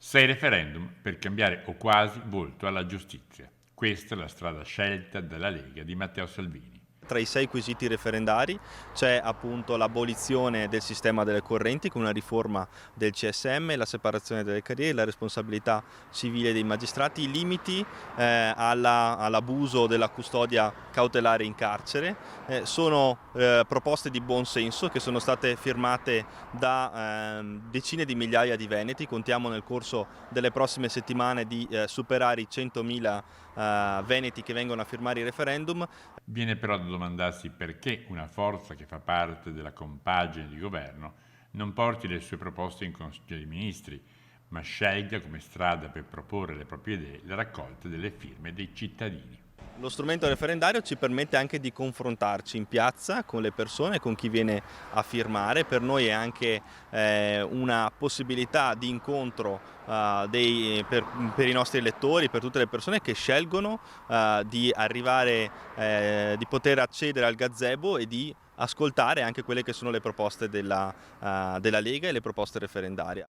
6 referendum per cambiare o quasi volto alla giustizia. Questa è la strada scelta dalla Lega di Matteo Salvini. Tra i 6 quesiti referendari c'è appunto l'abolizione del sistema delle correnti con una riforma del CSM, la separazione delle carriere, la responsabilità civile dei magistrati, i limiti all'abuso della custodia cautelare in carcere. Sono proposte di buon senso che sono state firmate da decine di migliaia di veneti. Contiamo nel corso delle prossime settimane di superare i 100.000 veneti che vengono a firmare i referendum. Viene però da domandarsi perché una forza che fa parte della compagine di governo non porti le sue proposte in Consiglio dei Ministri, ma scelga come strada per proporre le proprie idee la raccolta delle firme dei cittadini. Lo strumento referendario ci permette anche di confrontarci in piazza con le persone, con chi viene a firmare. Per noi è anche una possibilità di incontro per i nostri elettori, per tutte le persone che scelgono di arrivare, di poter accedere al gazebo e di ascoltare anche quelle che sono le proposte della Lega e le proposte referendarie.